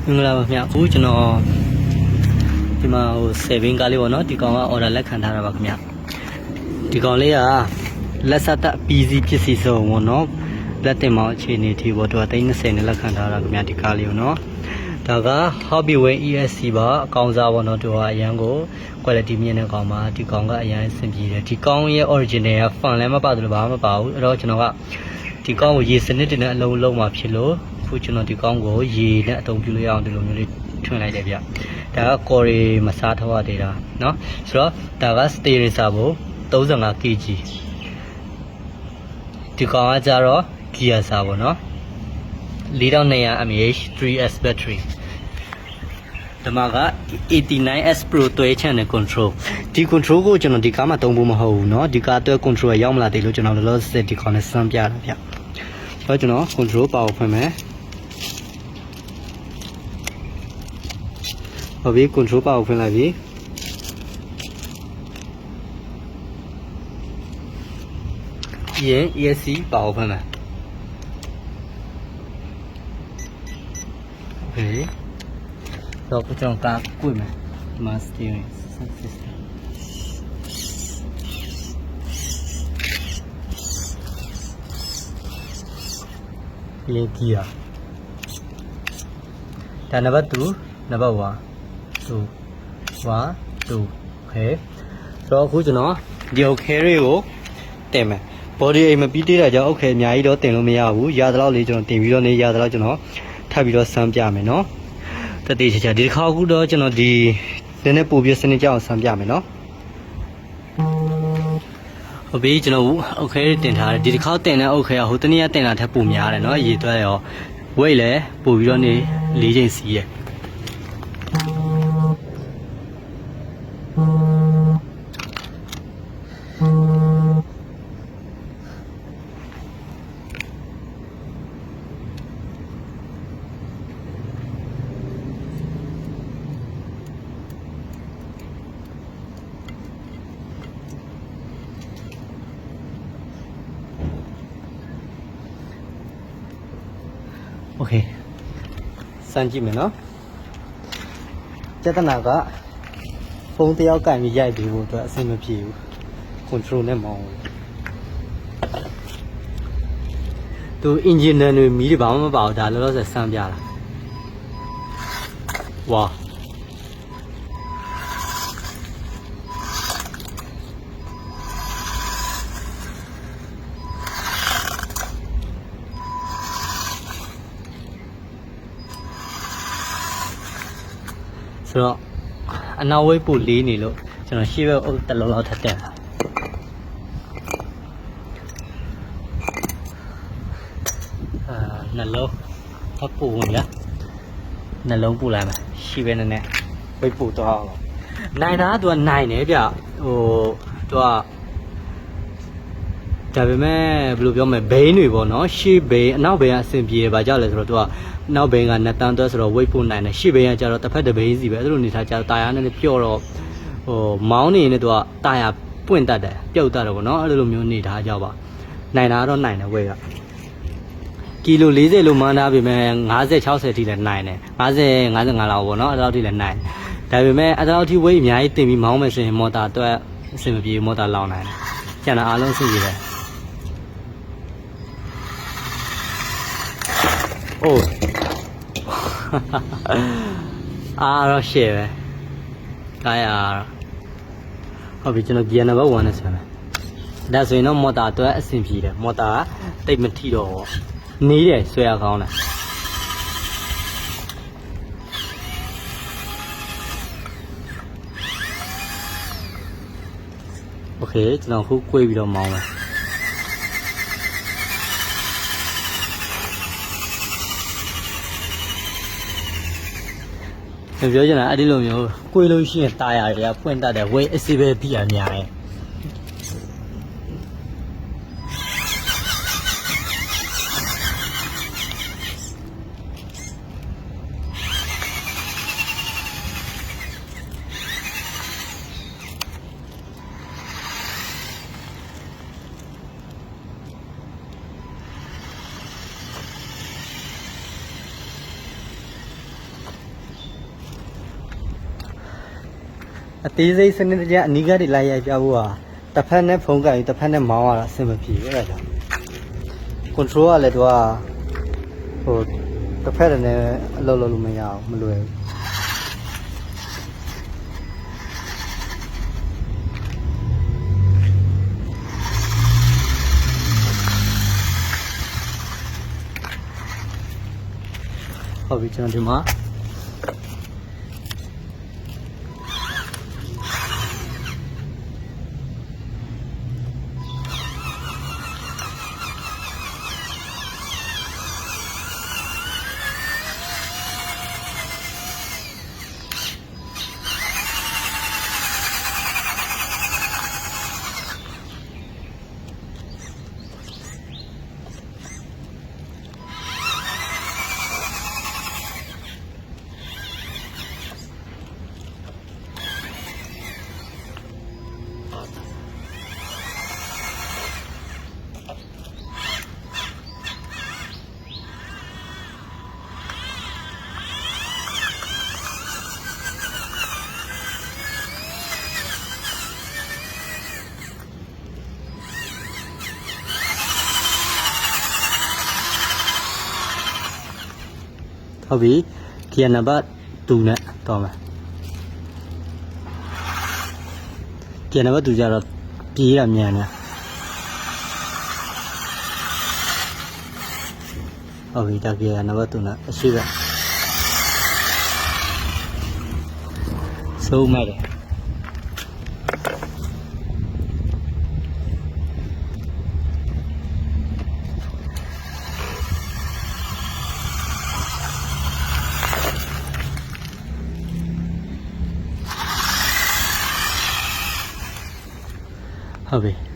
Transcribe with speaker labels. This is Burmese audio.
Speaker 1: မင်္ဂလာပါခင်ဗျအခုကျွန်တော်ဒီမှာဟို7ကားလေးပေါ့နော်ဒီကောင်က order လက်ခံထားတာပါခင်ဗျဒီကောင်လေးကလက်ဆက်တက် PC ပစ္စည်းစုံပေါ့နော်လက်တင်မောင်အခြေအနေဒီပေါ့သူက320နဲ့လက်ခံထားတာခင်ဗျဒီကားလေးကိုနော်ဒါက Hobbyway ESC ပါအကောင်စားပေါ့နော်သူကအရန်ကို quality မြင့်တဲ့ကောင်ပါဒီကောင်ကအရန်အဆင်ပြေတယ်ဒီကောင်ရဲ့ original က fan လည်းမပါဘူးဘာမှမပါဘူးအဲ့တော့ကျွန်တော်ကဒီကောင်ကိုရေစနစ်တင်တဲ့အလုံးလုံးမှာဖြစ်လို့ခုကျွန်တော်ဒီကောင်ကိုရေနဲ့အသုံးပြုလို့ရအောင်ဒီလိုမျိုးလေးထွင်လိုက်တယ်ဗျဒါကကော်ရီမစားထောက်ရသေးတာเนาะဆိုတော့ဒါက steering servo 35 kg ဒီကောင်ကကြတော့ gear servo เนาะ4200 mAh 3S battery ဒီမှာက 89S Pro တွဲချန်တဲ့ control ဒီ control ကိုကျွန်တော်ဒီကားမှာသုံးဖို့မဟုတ်ဘူးเนาะဒီကားတွဲ control ရရောက်မလာသေးလို့ကျွန်တော်လောလောဆယ်ဒီကောင်နဲ့စမ်းပြတာဗျဆိုတော့ကျွန်တော် control power ဖွင့်မယ်ဟုတ်ပြီ control power ဖွင့်လိုက်ပြီရင် ESC power ဖွင့်မယ်โอเคတော့ကျွန်တော်ကားကွေ့မယ်ဒီမှာ steering system လေကီယာဒါနံပါတ်2နံပါတ်1 2 1 2 okay ဆိုတော့အခုကျွန်တော်ဒီ okay တွေကိုတင်မယ် body အိမ်မပြီးသေးတာကြောင့် okay အများကြီးတော့တင်လို့မရဘူးရသလောက်လေးကျွန်တော်တင်ပြီးတော့နေရသလောက်ကျွန်တော်ထပ်ပြီးတော့စမ်းပြမယ်เนาะတတိချာချာဒီတစ်ခါအခုတော့ကျွန်တော်ဒီနည်းနည်းပို့ပြစနစ်ကြအောင်စမ်းပြမယ်เนาะဟုတ်ပြီကျွန်တော် okay တင်ထားတယ်ဒီတစ်ခါတင်တဲ့ okay ဟိုတနေ့ကတင်တာထက်ပိုများတယ်เนาะရေသွဲရော weight လည်းပို့ပြီးတော့နေ၄ချိန်စီးရโอเคစမ်းကြည့်မယ်နော်ကျက်တနာကဖုန်းတယောက်ကင်ပြီးရိုက်ပြီးဖို့အတွက်အဆင်မပြေဘူး control နဲ့မောင်းသူ engineer တွေမီးတွေဘာမှမပါဘူးဒါလောလောဆယ်စမ်းပြတာဝါဆိုတော့အနောက်ဝိတ်ပို့လေးနေလို့ကျွန်တော်ရှေ့ဘက်အုပ်တစ်လုံးလောက်ထပ်တက်လာနှလုံးထပ်ပို့ဝင်ရနှလုံးပို့လိုက်မယ်ရှေ့ဘက်နဲ့ဝိတ်ပို့တော့အောင်နိုင်တာကသူကနိုင်တယ်ဗျဟိုသူကဒါပေမဲ့ဘယ်လိုပြောမလဲဘိန်းတွေပေါ့နော်ရှေ့ဘိန်းအနောက်ဘိန်းကအဆင်ပြေတယ်ဗာကြောက်လဲဆိုတော့သူကနောက်ဘိန်းကနှစ်တန်းသွဲဆိုတော့ဝိတ်ပို့နိုင်တယ်ရှေ့ဘိန်းကကျတော့တစ်ဖက်တစ်ဘိန်းစီပဲအဲ့လိုနေထားကြတာယာနဲ့ပြော့တော့ဟိုမောင်းနေနေသူကတာယာပွင့်တတ်တယ်ပြုတ်တတ်တယ်ပေါ့နော်အဲ့လိုမျိုးနေထားကြပါနိုင်တာတော့နိုင်တယ်ဝိတ်ကကီလို40လို့မှန်းထားပေမဲ့50 60ထိလည်းနိုင်တယ်50 55လောက်ပေါ့နော်အဲ့လောက်ထိလည်းနိုင်ဒါပေမဲ့အဲ့လောက်ထိဝိတ်အများကြီးတင်ပြီးမောင်းမယ်ဆိုရင်မော်တာတွဲအဆင်မပြေမော်တာလောင်နိုင်တယ်ကျန်တာအားလုံးအဆင်ပြေတယ်โอ้အားရရှေ့ပဲကားရဟုတ်ပြီကျွန်တော် gear number 1နဲ့ဆမ်းမယ်ဒါဆိုရင်တော့မော်တာအတွက်အဆင်ပြေတယ်မော်တာတိတ်မထိတော့နေတယ်ဆွဲရကောင်းတယ်โอเคကျွန်တော်ခု꿰ပြီးတော့မောင်းမယ်ပြောချင်တာအဲ့ဒီလိုမျိုး꿰လို့ရှိရင်တာယာတွေကပွင့်တတ်တယ်ဝိတ်အစီပဲတိရများတယ် အသေးစိတ်စနစ်တကျအနီးကပ်တွေလိုက်ရိုက်ပြဖို့ဟာတစ်ဖက်နဲ့ဖုံးကန်ပြီးတစ်ဖက်နဲ့မောင်းရတာအဆင်မပြေဘူးအဲ့ဒါကြောင့် control ကလည်းတော့ဟိုတစ်ဖက်နဲ့အလုပ်လုပ်လို့မရအောင်မလွယ်ဘူးဟုတ်ပြီကျွန်တော်ဒီမှာဟုတ်ပြီဒီနံပါတ်2နဲ့တော့မယ်ဒီနံပါတ်2ကြတော့ပြေးရမြန်နေဟုတ်ပြီဒါပြေးရနံပါတ်2နဲ့အရှိပဲစိုးမဲ့တယ်ဟုတ်ပြီ